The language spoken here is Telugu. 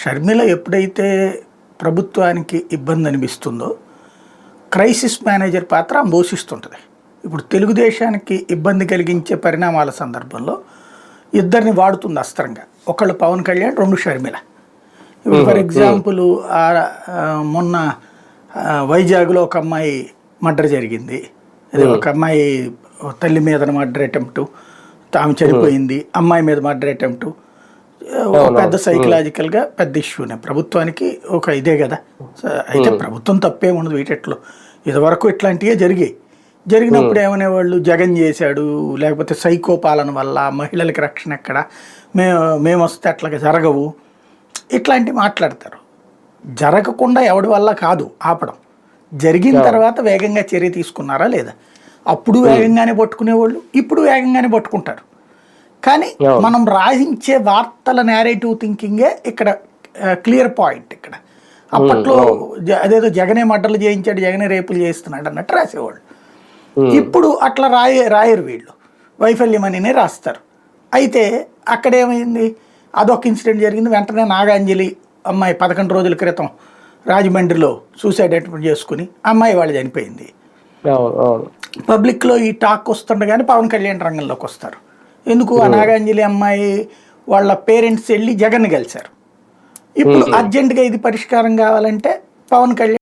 షర్మిల ఎప్పుడైతే ప్రభుత్వానికి ఇబ్బంది అనిపిస్తుందో క్రైసిస్ మేనేజర్ పాత్ర ఆమె పోషిస్తుంటుంది. ఇప్పుడు తెలుగుదేశానికి ఇబ్బంది కలిగించే పరిణామాల సందర్భంలో ఇద్దరిని వాడుతుంది అస్త్రంగా. ఒకళ్ళు పవన్ కళ్యాణ్, రెండు షర్మిల. ఇప్పుడు ఫర్ ఎగ్జాంపుల్ మొన్న వైజాగ్లో ఒక అమ్మాయి మర్డర్ జరిగింది. అదే ఒక అమ్మాయి తల్లి మీద మర్డర్ అటెంప్ట్, ఆమె చనిపోయింది. అమ్మాయి మీద మర్డర్ అటెంప్ట్ ఒక పెద్ద సైకలాజికల్గా పెద్ద ఇష్యూనే ప్రభుత్వానికి ఒక ఇదే కదా. అయితే ప్రభుత్వం తప్పే ఉండదు వీటిలో. ఇదివరకు ఇట్లాంటివే జరిగినప్పుడు ఏమనేవాళ్ళు, జగన్ చేశాడు, లేకపోతే సైకో పాలన వల్ల మహిళలకి రక్షణ ఎక్కడ, మేము వస్తే అట్లాగా జరగవు, ఇట్లాంటివి మాట్లాడతారు. జరగకుండా ఎవడి వల్ల కాదు ఆపడం. జరిగిన తర్వాత వేగంగా చర్య తీసుకున్నారా లేదా? అప్పుడు వేగంగానే పట్టుకునేవాళ్ళు, ఇప్పుడు వేగంగానే పట్టుకుంటారు. కానీ మనం రాయించే వార్తల నేరేటివ్ థింకింగే ఇక్కడ క్లియర్ పాయింట్. ఇక్కడ అప్పట్లో అదేదో జగనే మర్డర్లు చేయించాడు, జగనే రేపులు చేస్తున్నాడు అన్నట్టు రాసేవాళ్ళు. ఇప్పుడు అట్లా రాయరు వీళ్ళు, వైఫల్యమనినే రాస్తారు. అయితే అక్కడేమైంది, అదొక ఇన్సిడెంట్ జరిగింది. వెంటనే నాగాంజలి అమ్మాయి 11 రోజుల క్రితం రాజమండ్రిలో సూసైడ్ అటెంప్ట్ చేసుకుని అమ్మాయి వాళ్ళు చనిపోయింది. పబ్లిక్లో ఈ టాక్ వస్తుండగానే పవన్ కళ్యాణ్ రంగంలోకి వస్తారు. ఎందుకు, ఆ నాగాంజలి అమ్మాయి వాళ్ళ పేరెంట్స్ వెళ్ళి జగన్ కలిశారు. ఇప్పుడు అర్జెంటుగా ఇది పరిష్కారం కావాలంటే పవన్ కళ్యాణ్